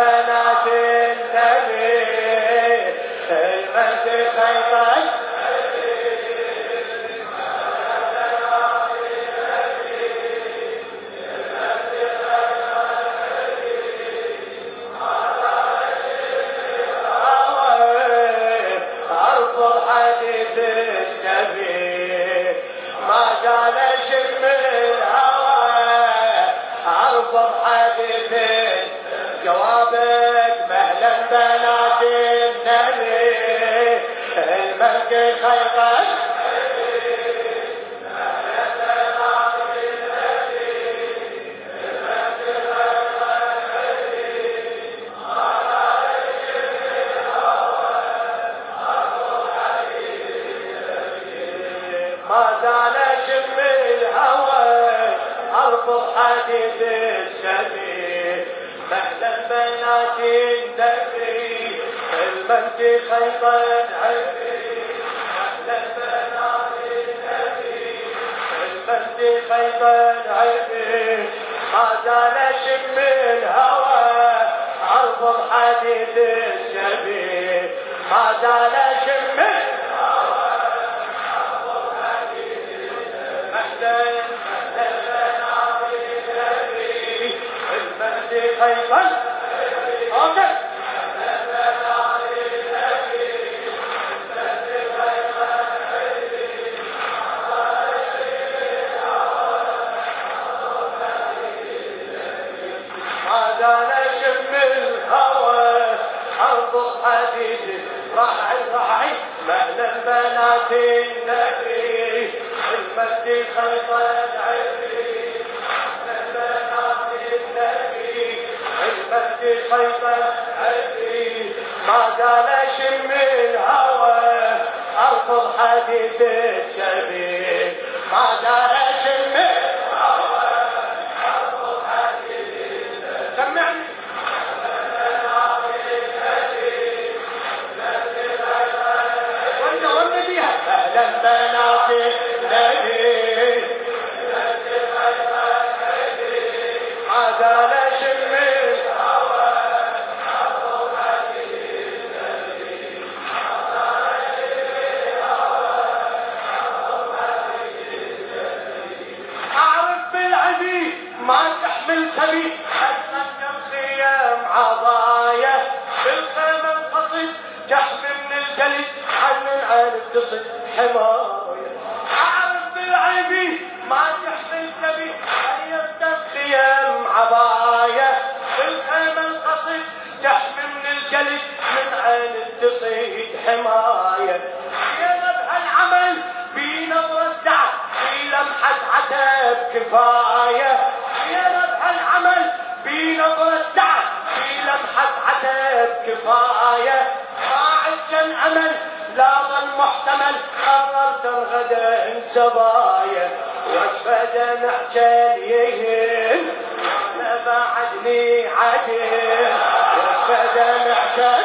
بنات النبي المجد خيطان ارفض حديث السبي ما زال شم الهوى ارفض حديث جوابك مهلا بنات النبي المجد خيطان ما زال شم الهوى ارفض حديث السبي مهلا بنات النبي المجد خيطان عبي مهلا بنات النبي المجد خيطان عبي ما زال شم الهوى ارفض حديث السبي ما زال شم خيطا صادق ما زال شم الهوى ارفض حديثي راعي مهلا بنات النبي المجد خيطا عبي المجد خيطا عبي ما زال شم الهوى ارفض حديث السبي ما زال شم الهوى ارفض حديث السبي سمعني وانا بيها اهلا بنات النبي ما زال شم ما تحمل سبيل أسلك الخيام عضايا بالخيمة القصيد تحمي من الجليد عن العين تصد حماية أعرف بالعيبي ما تحمل سبيل أسلك الخيام عضايا بالخيمة القصيد تحمي من الجليد من عين تصيد حماية يا العمل بنبر السعد في لمحة عتب كفاية يا ربح العمل بنبر السعد في لمحة عتب كفاية راعد كان أمل لا ظل محتمل قررت الغدا سبايا واسفى دمع كان أنا بعدني عدل واسفى دمع كان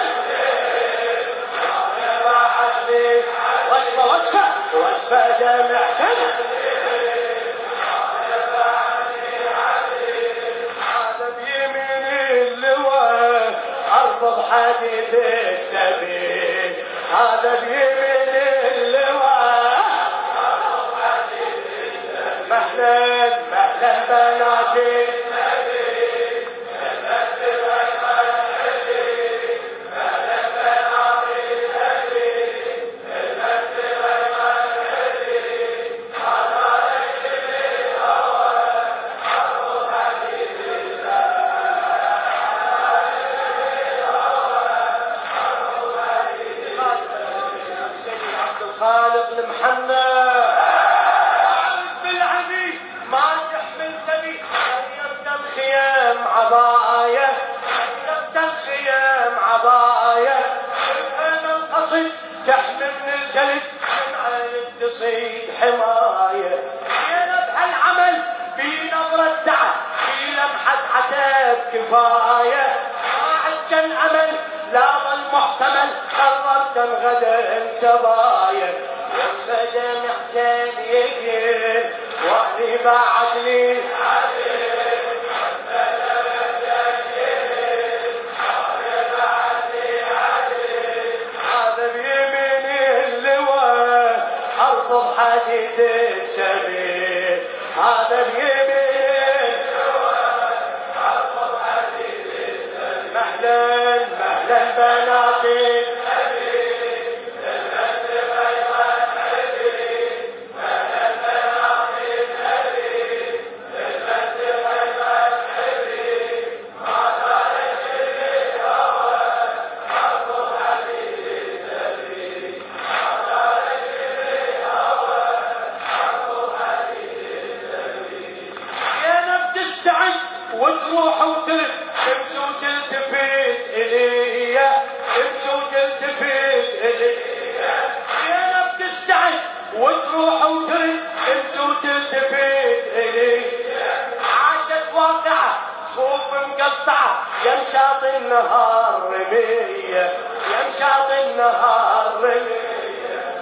أنا بعدني واسفى دمع كان ارفض حديث السبيل هذا بيمين اللواء ارفض حديث السبيل مهلا بنات النبي المجد خيطان عبي مهلا بنات النبي المجد خيطان عبي ما زال شم الهوى ارفض حديث السبيل خالق المحنى أعرف بالعبي ما تحمل سبيل غيرت الخيام عباية غيرت الخيام عباية بالخيمة القصيد تحمي من الجلد من عين تصيد حماية يا نبع العمل بنبر السعد في لمحة عتب كفاية راعد كان أمل لا ظل محتمل قررت الغدا سبايا واسفى دمع كان يقل واني بعدني مهلا مهلا بناتي وتروح وتلف تمشي وتلتفت إلي تمشي وتلتفت إلي زينب تستعد وتروح وترد تمشي وتلتفت إلي عاشت واقعة صفوف مقطعة يا مشاط النهار رمية يا مشاط النهار رمية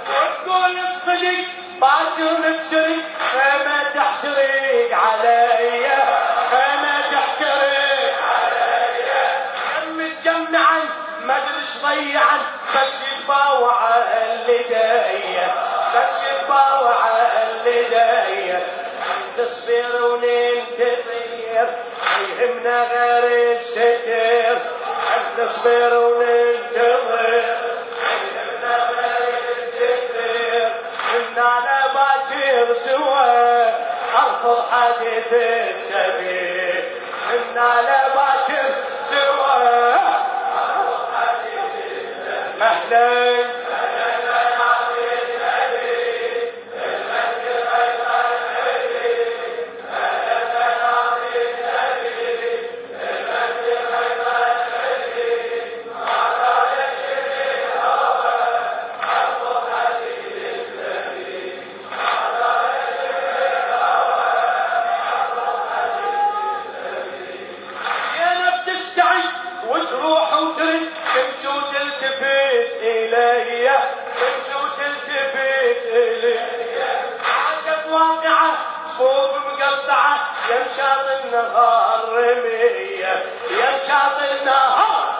وتقول الصديق باكر نفترق ما تحترق علي ما تحترق علي دم متجمعا ما ادري ايش ضيعا بس يتباوع اللي بس يتباوع اللي نصبر وننتظر ما يهمنا غير الستر نصبر وننتظر ما يهمنا غير الستر إننا باكر سوا أرفض حديث السبيل إننا باكر سوا أرفض حديث السبيل مهلا وتروح وترد تمشي وتلتفت إلي تمشي وتلتفت إلي عاشت واقعة صفوف مقطعة يا مشاط النهار رمية يا مشاط النهار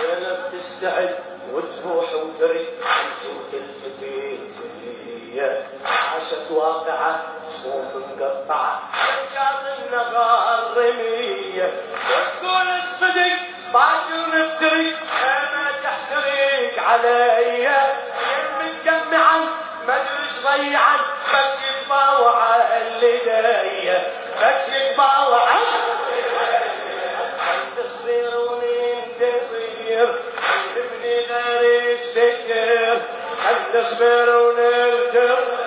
زينب تستعد وتروح وترد تمشي وتلتفت إلي عاشت واقعة صفوف مقطعة يا مشاط النهار رمية وتقول الصدق باكر نفترق ما تحترق علي يم متجمعا ما ادري ايش ضيعا بس يتباوع اللي بس يتباوع نصبر وننتظر يهمني غير الستر نصبر وننتظر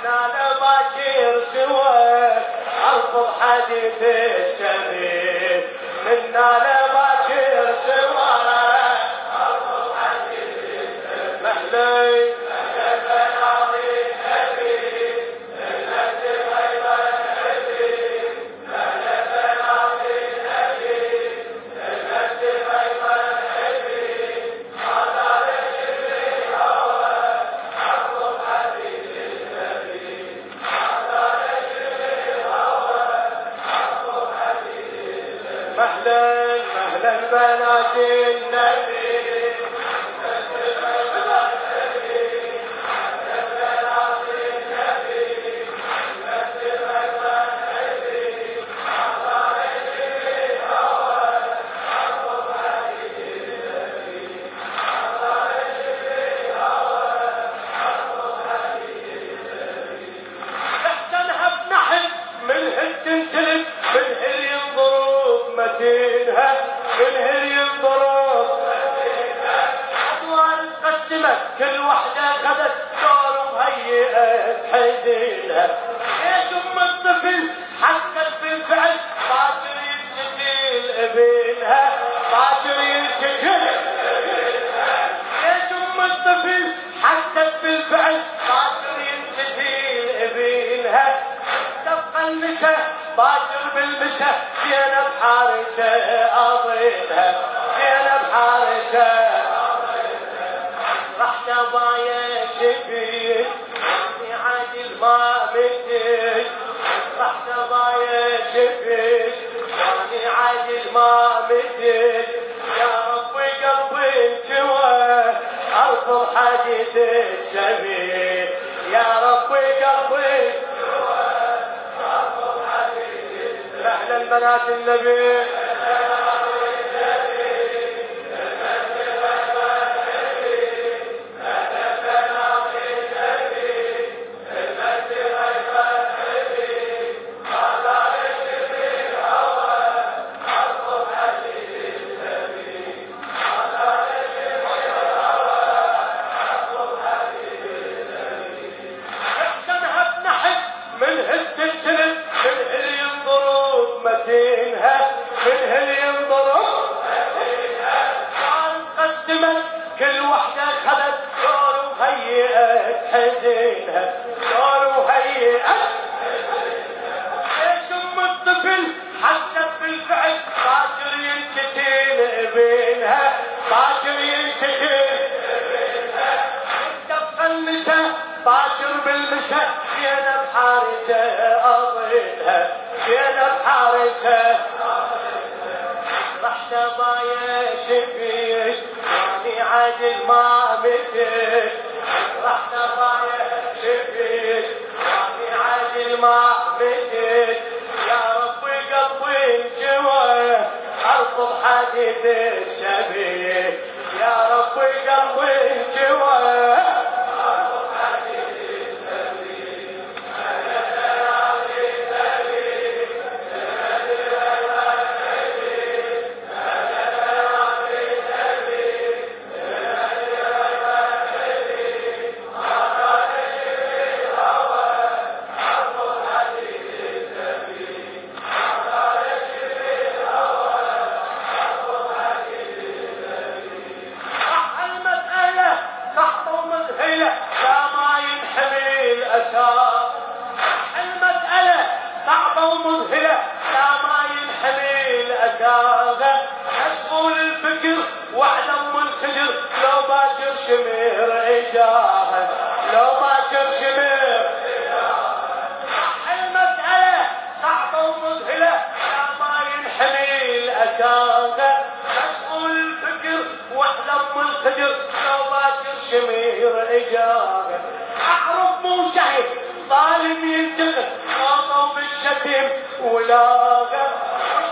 إننا باكر سوا أرفض حديث السبيل إننا باكر سوا أرفض حديث السبيل مهلا مهلا مهلا بنات النبي احسنها بنحل من هل تنسلب من هل ينضرب متينها من هل ينضرب أدوار تقسمت كل وحدة خذت دور مهيئة حزينها ليش أم الطفل حست بالفعل باكر ينتقل ابنها باكر ينتقل ليش أم الطفل حست بالفعل باكر ينتقل ابنها تبقى المشى باكر بالمشى زينب حارسة أضينها زينب حارسة اشرح سبايا شبيل يعني عادل ما متي اشرح سبايا شبيل يعني عادل ما متي يا ربي قلبي انتوى ارفض حديث السبيل يا ربي قلبي من بنات النبي كل وحدة خلت دور وهيئت حزينها دور وهيئت ليش ام الطفل حست بالفعل باكر ينتهي بينها باكر ينتهي دق النساء باكر بالمساء زينب حارسة أضيلها زينب حارسة رح سبايا شفيت واني عادل ما متت رح سبايا شفيت واني عادل ما متت يا ربي قلبي انجوى ارفض حديث السبيل يا ربي قلبي انجوى المسألة صعبة ومذهلة لا ما ينحمي الأساغة مشغول الفكر واعلم الخجر لو باكر شمير إجاهة لو باكر شمير المسألة صعبة ومذهلة لا ما ينحمي الأساغة مشغول الفكر واعلم الخجر لو باكر شمير إجاهة أعرف مو شهيد ظالم ينتقم صوته بالشتم ولاغه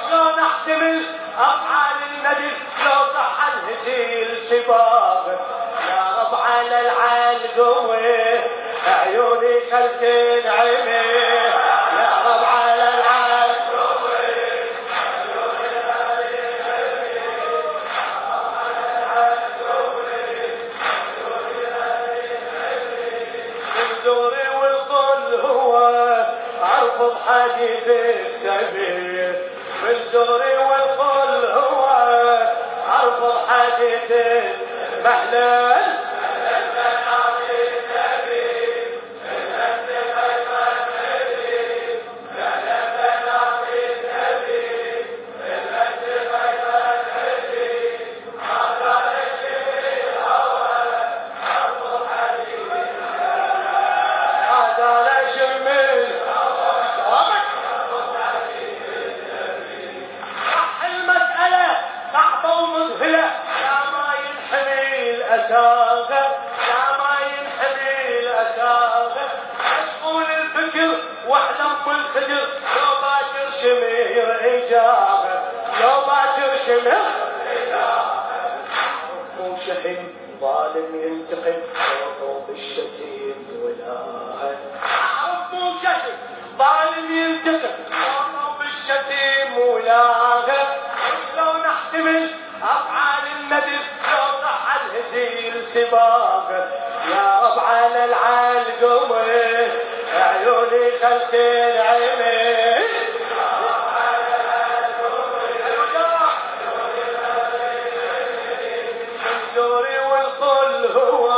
شلون احتمل افعال الندم لو صح الهزيل سباغه يا رب على العالقوي عيوني خلتين عيني يا رب على العالقوي عيوني خلتين عيني زوري والقل هو ارفض حديث السبيل من زوري والقل هو ارفض حديث مهلا الأساغة لا ما ينحمي الأساغة مشغول الفكر واحلم بالخدر لو باكر شمير إجابة لو باكر شمير إجابة مو شحن ظالم ينتقم صوته بالشتيم ولاها أعرف مو شحن ظالم ينتقم صوته بالشتيم ولاها شلون احتمل أفعال الندم لو صح الهزيل سباقه يا رب على العالقوي عيوني خلتين عيني زوري والقل هو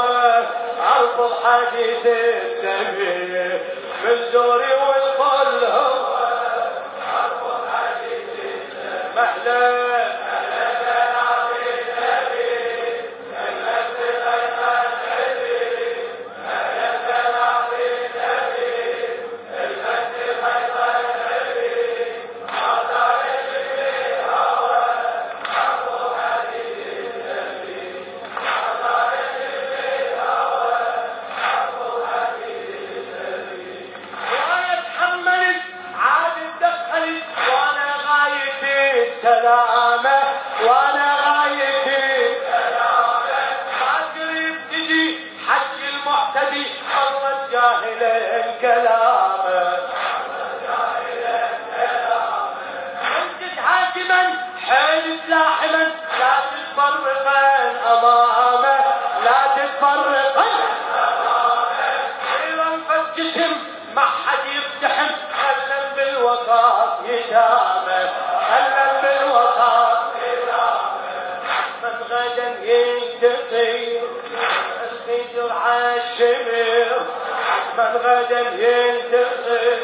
ارفض حديث السبيل من زوري والقل هو ارفض حديث السبيل مهلا سلامه وانا غايتي باكر يبتدي حج المعتدي والله الجاهل كلامه انت هاجما حيل لاحما لا تتفرقن امامه لا تتفرقن اذا انفد جسم ما حد يفتحم خلن بالوسط يدامه خلن بالوسط يدامه من غدا ينتصر الخدر عالشمر من غدا ينتصر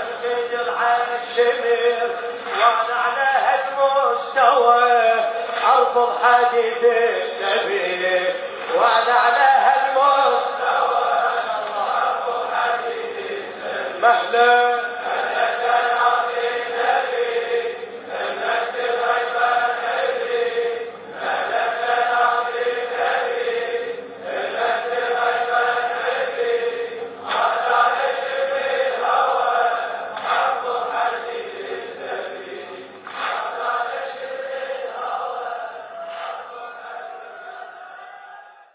الخدر عالشمر وانا على هالمستوى ارفض حديث السبيل